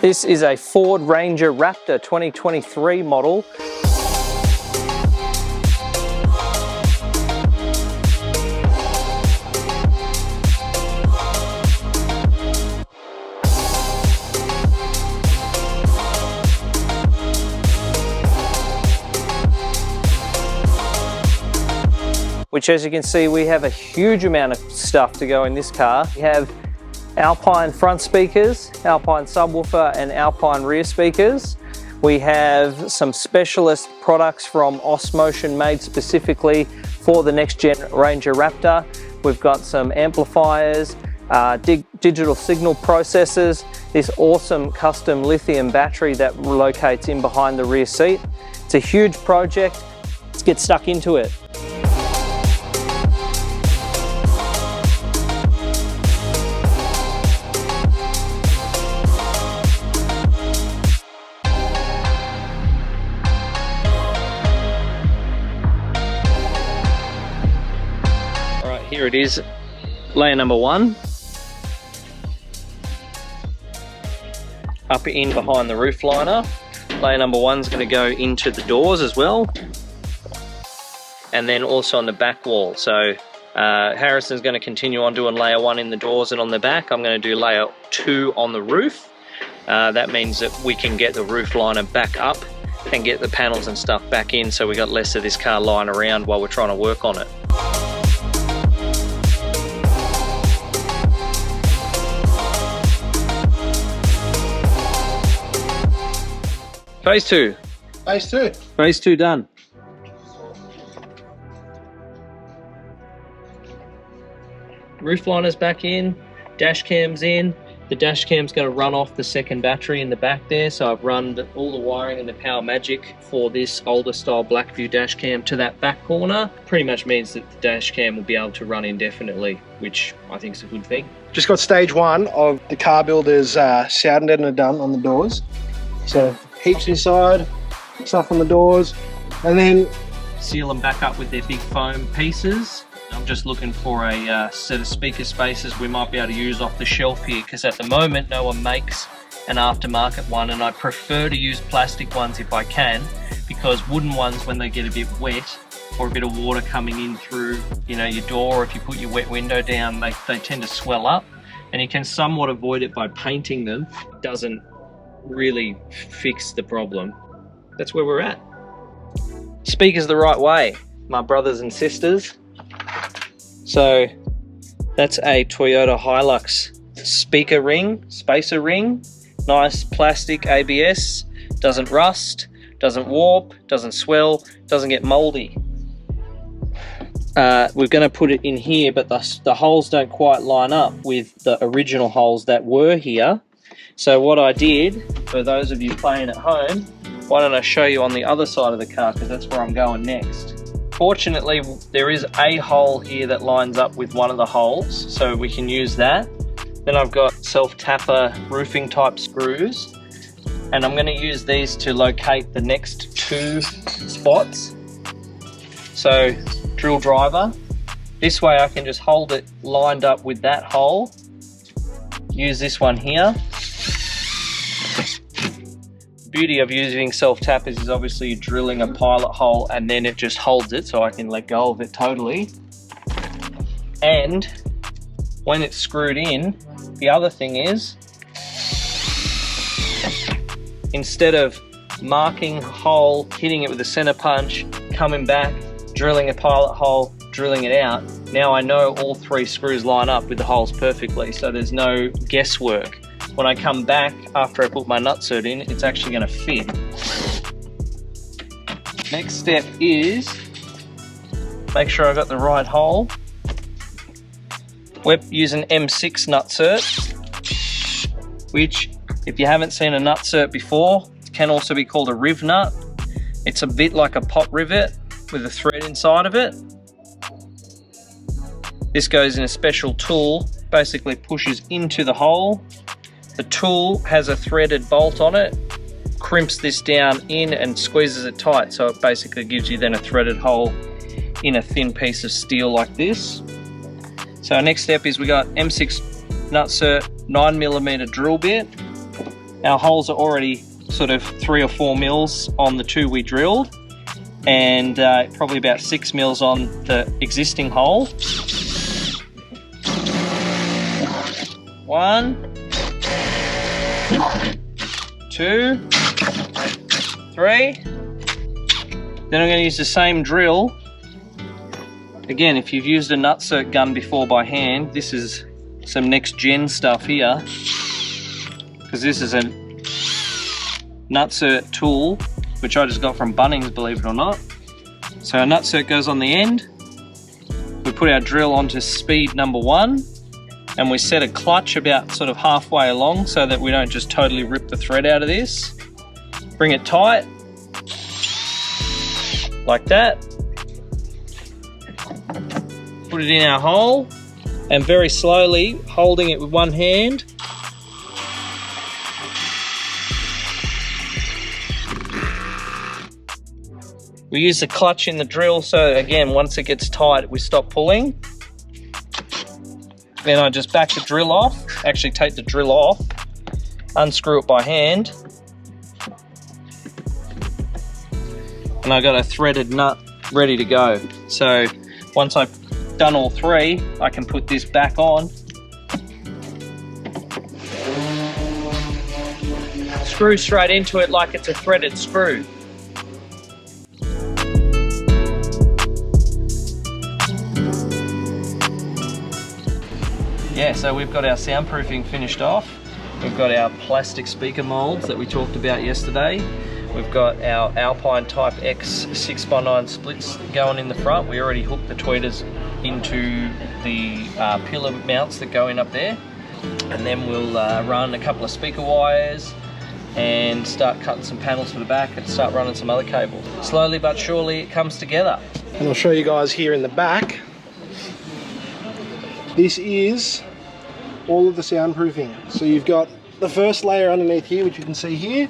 This is a Ford Ranger Raptor 2023 model. Which, as you can see, we have a huge amount of stuff to go in this car. We have Alpine front speakers, Alpine subwoofer and Alpine rear speakers. We have some specialist products from Osmotion made specifically for the next gen Ranger Raptor. We've got some amplifiers, digital signal processors, this awesome custom lithium battery that locates in behind the rear seat. It's a huge project. Let's get stuck into it. Here it is, layer number one. Up in behind the roof liner. Layer number one's going to go into the doors as well. And then also on the back wall. So Harrison's going to continue on doing layer one in the doors and on the back. I'm going to do layer two on the roof. That means that we can get the roof liner back up and get the panels and stuff back in, so we got less of this car lying around while we're trying to work on it. Phase two. Phase two. Phase two done. Roof liner's back in, dash cam's in. The dash cam's going to run off the second battery in the back there, so I've run all the wiring and the Power Magic for this older style Blackview dash cam to that back corner. Pretty much means that the dash cam will be able to run indefinitely, which I think is a good thing. Just got stage one of the car builder's sound deadener done on the doors. So heaps inside, stuff on the doors, and then seal them back up with their big foam pieces. I'm just looking for a set of speaker spaces we might be able to use off the shelf here, because at the moment no one makes an aftermarket one, and I prefer to use plastic ones if I can, because wooden ones, when they get a bit wet or a bit of water coming in through, you know, your door, or if you put your wet window down, they tend to swell up, and you can somewhat avoid it by painting them. It doesn't really fix the problem. That's where we're at. Speakers the right way, my brothers and sisters. So that's a Toyota Hilux speaker ring, spacer ring, nice plastic ABS, doesn't rust, doesn't warp, doesn't swell, doesn't get moldy. We're going to put it in here, but the holes don't quite line up with the original holes that were here. So what I did, for those of you playing at home, why don't I show you on the other side of the car, because that's where I'm going next. Fortunately, there is a hole here that lines up with one of the holes, so we can use that. Then I've got self-tapper roofing type screws, and I'm going to use these to locate the next two spots. So drill driver, this way I can just hold it lined up with that hole. Use this one here. Beauty of using self-tappers is obviously you're drilling a pilot hole and then it just holds it, so I can let go of it totally. And when it's screwed in, the other thing is, instead of marking a hole, hitting it with a center punch, coming back, drilling a pilot hole, drilling it out, now I know all three screws line up with the holes perfectly, so there's no guesswork. When I come back after I put my nutsert in, it's actually going to fit. Next step is make sure I've got the right hole. We're using M6 nutsert, which, if you haven't seen a nutsert before, can also be called a riv nut. It's a bit like a pot rivet with a thread inside of it. This goes in a special tool, basically pushes into the hole. The tool has a threaded bolt on it, crimps this down in and squeezes it tight, so it basically gives you then a threaded hole in a thin piece of steel like this. So our next step is we got M6 nutsert 9mm drill bit, Our holes are already sort of 3 or 4 mils on the 2 we drilled, and probably about 6 mils on the existing hole. 1, 2, 3. Then I'm going to use the same drill. Again, if you've used a nutsert gun before by hand, this is some next gen stuff here, because this is a nutsert tool which I just got from Bunnings, believe it or not. So our nutsert goes on the end, we put our drill onto speed number 1, and we set a clutch about sort of halfway along so that we don't just totally rip the thread out of this. Bring it tight like that, put it in our hole, and very slowly, holding it with one hand, we use the clutch in the drill, so again, once it gets tight, we stop pulling. Then I just back the drill off, actually take the drill off, unscrew it by hand, and I got a threaded nut ready to go. So once I've done all 3, I can put this back on, screw straight into it like it's a threaded screw. Yeah, so we've got our soundproofing finished off. We've got our plastic speaker molds that we talked about yesterday. We've got our Alpine Type X 6x9 splits going in the front. We already hooked the tweeters into the pillar mounts that go in up there. And then we'll run a couple of speaker wires and start cutting some panels for the back and start running some other cables. Slowly but surely it comes together. And I'll show you guys here in the back. This is all of the soundproofing. So you've got the first layer underneath here, which you can see here.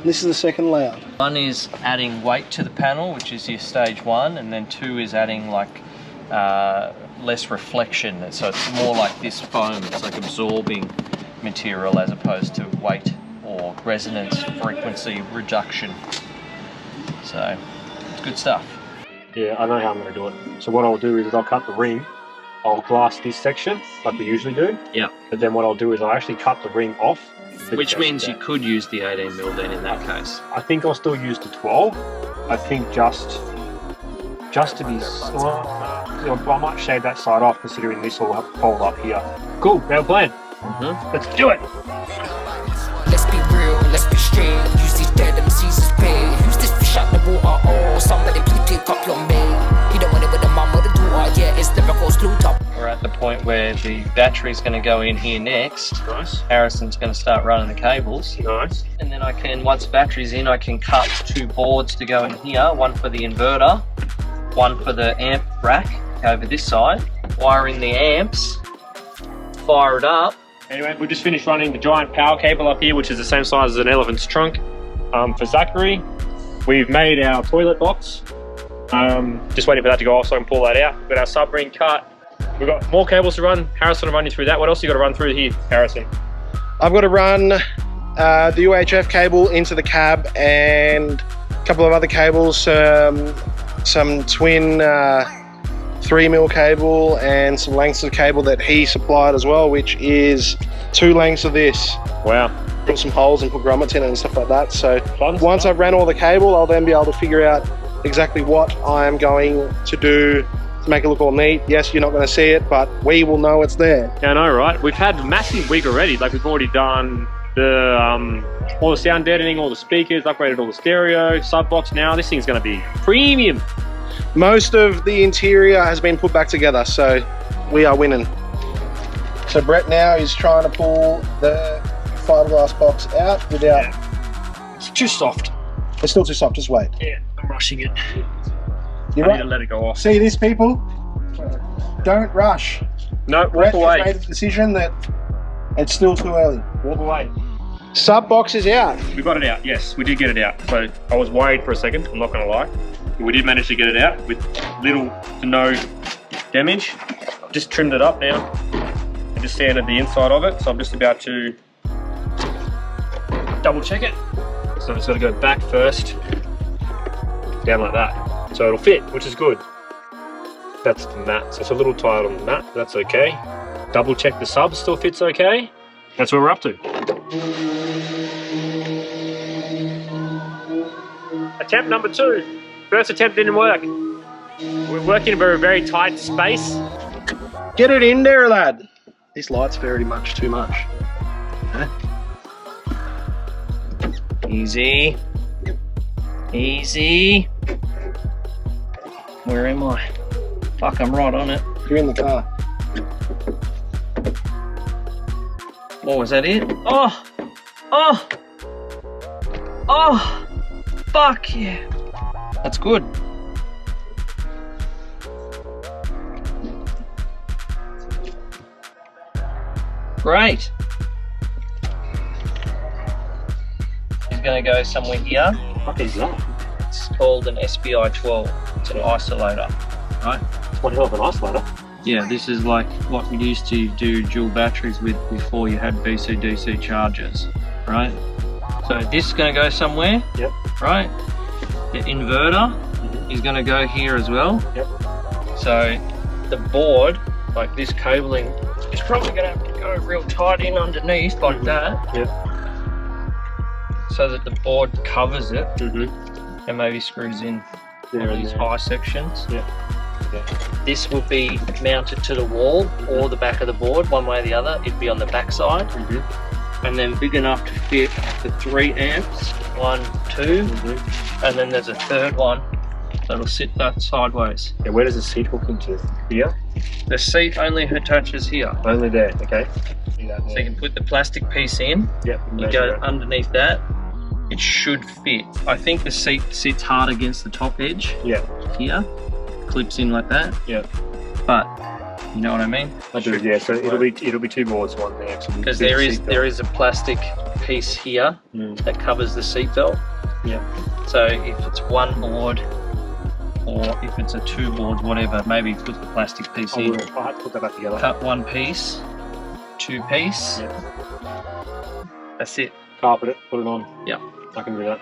This is the second layer. 1 is adding weight to the panel, which is your stage 1, and then 2 is adding like less reflection. So it's more like this foam, it's like absorbing material as opposed to weight or resonance frequency reduction. So it's good stuff. Yeah, I know how I'm going to do it. So what I'll do is I'll cut the ring. I'll glass this section like we usually do. Yeah. But then what I'll do is I'll actually cut the ring off. Which means you could use the 18mm then in that case. I think I'll still use the 12. I think just to be, I might shave that side off considering this will fold up here. Cool, now plan. Let's do it. Let's be real, let's be straight. Use these dead MCs as bait. Use this fish out the water, oh, somebody please pick up your mate. You don't want it with the mum or the daughter, yeah, it's never goes blue top. We're at the point where the battery's going to go in here next. Nice. Harrison's going to start running the cables. Nice. And then I can, once the battery's in, I can cut 2 boards to go in here. One for the inverter, one for the amp rack over this side. Wire in the amps, fire it up. Anyway, we just finished running the giant power cable up here, which is the same size as an elephant's trunk. For Zachary, we've made our toilet box. Just waiting for that to go off so I can pull that out. We've got our sub-ring cut. We've got more cables to run. Harrison will run you through that. What else you got to run through here, Harrison? I've got to run the UHF cable into the cab and a couple of other cables, some twin 3mm cable and some lengths of cable that he supplied as well, which is 2 lengths of this. Wow. Put some holes and put grommets in it and stuff like that. So Fun once stuff. I've ran all the cable, I'll then be able to figure out exactly what I'm going to do to make it look all neat. Yes, you're not going to see it, but we will know it's there. Yeah, I know, right? We've had a massive week already. Like, we've already done the all the sound deadening, all the speakers, upgraded all the stereo, sub box. Now this thing's going to be premium. Most of the interior has been put back together, so we are winning. So Brett now is trying to pull the fiberglass box out without... Yeah. It's too soft. It's still too soft, just wait. Yeah, I'm rushing it. You're I right. need to let it go off. See this, people? Don't rush. No, walk Brett has away. made the decision that it's still too early. Walk away. Sub box is out. We got it out, yes, we did get it out. So I was worried for a second, I'm not going to lie. But we did manage to get it out with little to no damage. Just trimmed it up now and just sanded the inside of it. So I'm just about to double check it. So it's got to go back first, down like that. So it'll fit, which is good. That's the mat, so it's a little tight on the mat, but that's okay. Double check the sub still fits okay. That's where we're up to. Attempt number 2. First attempt didn't work. We're working in a very tight space. Get it in there, lad. This light's very much too much. Huh? Easy. Easy. Where am I? Fuck, I'm right on it. You're in the car. Oh, was that it? Oh! Oh! Oh! Fuck yeah! That's good. Great. He's gonna go somewhere here. What is that? It's called an SPI 12. It's an isolator, right? It's one hell of an isolator. Yeah, this is like what we used to do dual batteries with before you had DC-DC chargers, right? So this is going to go somewhere, yep. Right? The inverter is going to go here as well. Yep. So the board, like this cabling, is probably going to have to go real tight in underneath like that. Yep. So that the board covers it and maybe screws in there these high sections. Yep. Yeah. This will be mounted to the wall or the back of the board, one way or the other. It'd be on the back side. And then big enough to fit the 3 amps, 1, 2, and then there's a third one that'll sit that sideways. Yeah, where does the seat hook into? Here? The seat only attaches here. Only there, okay. So you can put the plastic piece in, yep, you go underneath that, it should fit. I think the seat sits hard against the top edge here, clips in like that. Yeah. But you know what I mean? I do, yeah. So it'll be 2 boards, one there. Because there is a plastic piece here that covers the seat belt. Yeah. So if it's one board or if it's a 2 boards, whatever, maybe put the plastic piece in. I'll have to put that back together. Cut 1 piece, 2 piece. Yeah. That's it. Carpet it, put it on. Yeah. I can do that.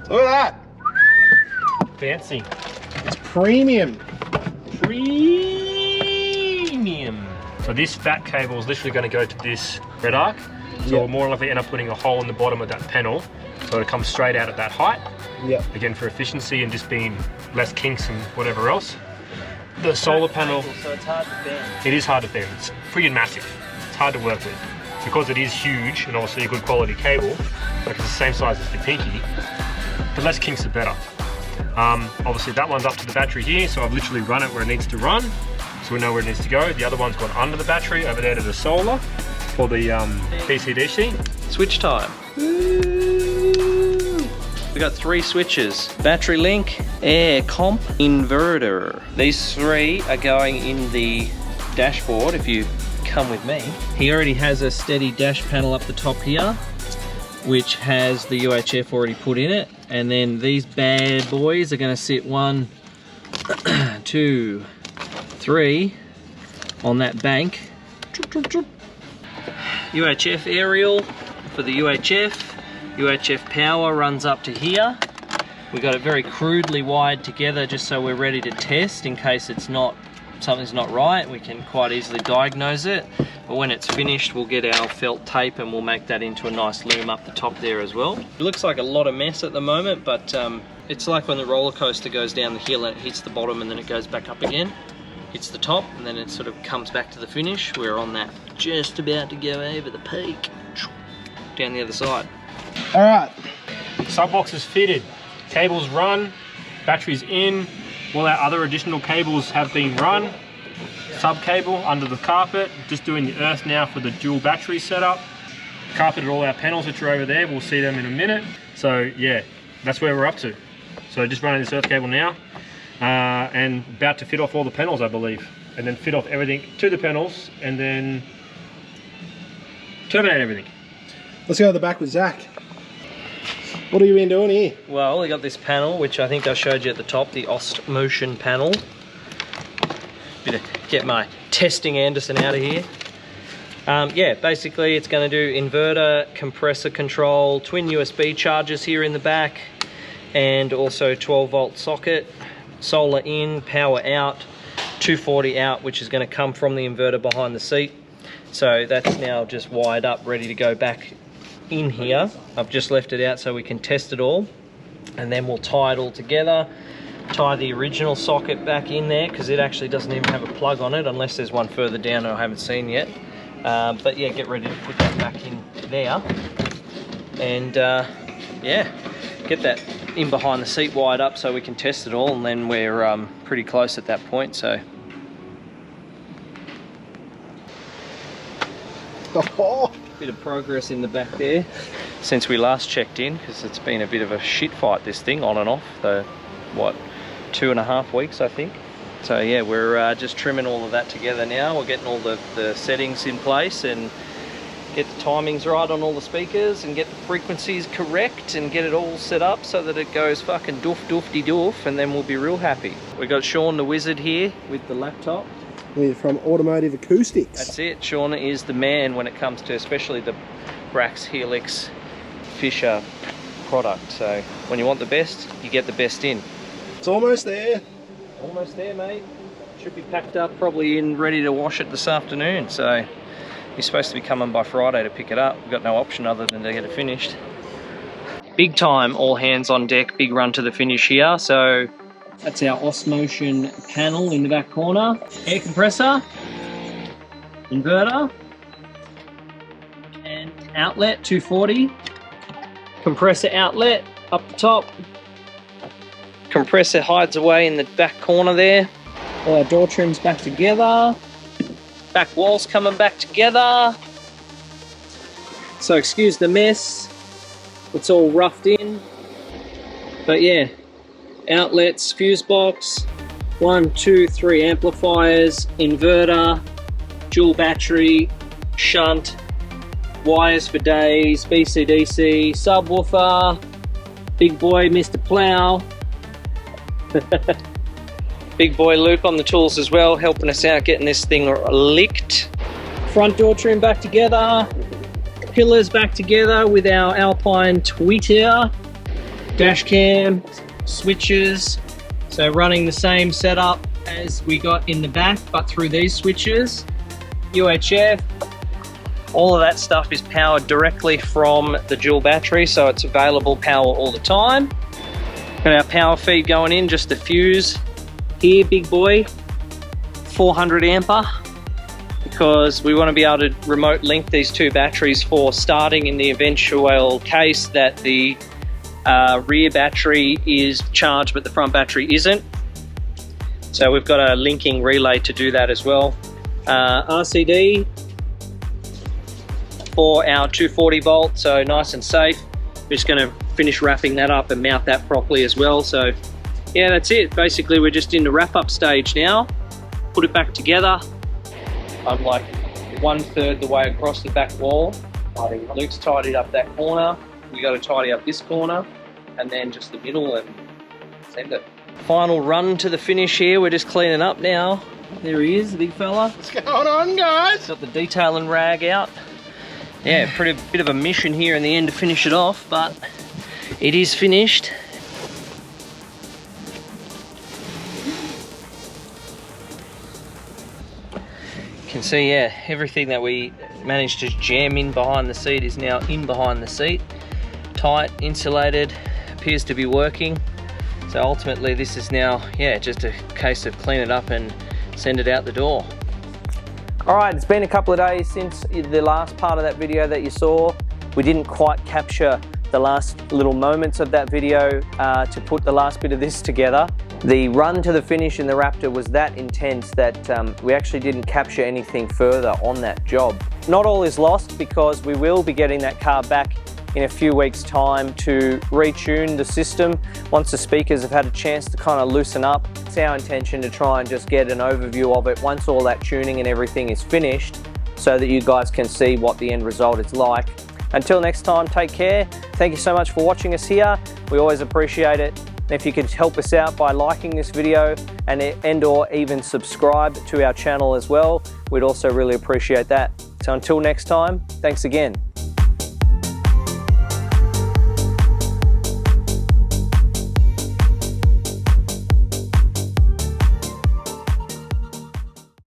Look at that. Fancy. It's premium. Premium. So this fat cable is literally going to go to this red arc. So we'll more likely end up putting a hole in the bottom of that panel so it comes straight out at that height. Yeah. Again, for efficiency and just being less kinks and whatever else. The solar panel, So it's hard to bend. it is hard to bend. It's pretty massive. It's hard to work with. Because it is huge and obviously a good quality cable, like it's the same size as the pinky, the less kinks the better. Obviously that one's up to the battery here, so I've literally run it where it needs to run, so we know where it needs to go. The other one's gone under the battery, over there to the solar, for the DC-DC. Switch time. We got 3 switches: battery link, air comp, inverter. These 3 are going in the dashboard if you come with me. He already has a steady dash panel up the top here, which has the UHF already put in it, and then these bad boys are going to sit 1, 2, 3 on that bank. UHF aerial for the UHF power runs up to here. We got it very crudely wired together just so we're ready to test in case something's not right. We can quite easily diagnose it, but when it's finished we'll get our felt tape and we'll make that into a nice loom up the top there as well. It looks like a lot of mess at the moment, but it's like when the roller coaster goes down the hill and it hits the bottom and then it goes back up again, hits the top, and then it sort of comes back to the finish. We're on that, just about to go over the peak, down the other side. All right. Sub box is fitted, cables run, batteries in, all our other additional cables have been run. Sub cable under the carpet, just doing the earth now for the dual battery setup. carpeted all our panels, which are over there. We'll see them in a minute. So yeah, that's where we're up to. So just running this earth cable now, and about to fit off all the panels, I believe, and then fit off everything to the panels, and then terminate everything. Let's go to the back with Zach. What have you been doing here? Well, we got this panel, which I think I showed you at the top, the Ost Motion panel. Bit of get my testing Anderson out of here. Yeah, basically it's going to do inverter, compressor control, twin USB chargers here in the back, and also 12 volt socket, solar in, power out, 240 out, which is going to come from the inverter behind the seat. So that's now just wired up, ready to go back in here. I've just left it out so we can test it all, and then we'll tie it all together, tie the original socket back in there, because it actually doesn't even have a plug on it, unless there's one further down I haven't seen yet. But yeah, get ready to put that back in there, and yeah, get that in behind the seat wired up so we can test it all, and then we're pretty close at that point. So bit of progress in the back there since we last checked in, because it's been a bit of a shit fight, this thing, on and off, so what, 2.5 weeks I think. So yeah, we're just trimming all of that together now. We're getting all the settings in place and get the timings right on all the speakers and get the frequencies correct and get it all set up so that it goes fucking doof doofty doof, and then we'll be real happy. We got Sean the Wizard here with the laptop. We're from Automotive Acoustics. That's it. Sean is the man when it comes to especially the Brax, Helix, Fisher product. So when you want the best, you get the best in. It's almost there. Almost there, mate. Should be packed up, probably in ready to wash it this afternoon. So he's supposed to be coming by Friday to pick it up. We've got no option other than to get it finished. Big time, all hands on deck, big run to the finish here. So that's our Osmotion panel in the back corner. Air compressor, inverter, and outlet 240. Compressor outlet up the top. Compressor hides away in the back corner there. All our door trims back together. Back walls coming back together. So excuse the mess. It's all roughed in. But yeah. Outlets, fuse box, 1, 2, 3 amplifiers, inverter, dual battery, shunt, wires for days, BCDC, subwoofer, big boy Mr. Plow, big boy Luke on the tools as well, helping us out getting this thing licked. Front door trim back together, pillars back together with our Alpine tweeter, dash cam, switches, so running the same setup as we got in the back but through these switches. UHF, all of that stuff is powered directly from the dual battery, so it's available power all the time. Got our power feed going in, just the fuse here, big boy, 400 ampere, because we want to be able to remote link these two batteries for starting in the eventual case that the rear battery is charged but the front battery isn't. So we've got a linking relay to do that as well. RCD for our 240 volt, so nice and safe. We're just going to finish wrapping that up and mount that properly as well. So yeah, that's it. Basically we're just in the wrap up stage now. Put it back together. I'm like 1/3 the way across the back wall. Luke's tidied up that corner. We got to tidy up this corner and then just the middle and send it. Final run to the finish here. We're just cleaning up now. There he is, the big fella. What's going on, guys? Got the detailing rag out. Yeah, pretty bit of a mission here in the end to finish it off, but it is finished. You can see, yeah, everything that we managed to jam in behind the seat is now in behind the seat. Tight, insulated, appears to be working. So ultimately this is now, yeah, just a case of clean it up and send it out the door. All right, it's been a couple of days since the last part of that video that you saw. We didn't quite capture the last little moments of that video to put the last bit of this together. The run to the finish in the Raptor was that intense that we actually didn't capture anything further on that job. not all is lost, because we will be getting that car back in a few weeks' time to retune the system once the speakers have had a chance to kind of loosen up. It's our intention to try and just get an overview of it once all that tuning and everything is finished, so that you guys can see what the end result is like. Until next time, take care. Thank you so much for watching us here. We always appreciate it. And if you could help us out by liking this video and or even subscribe to our channel as well, we'd also really appreciate that. So until next time, thanks again.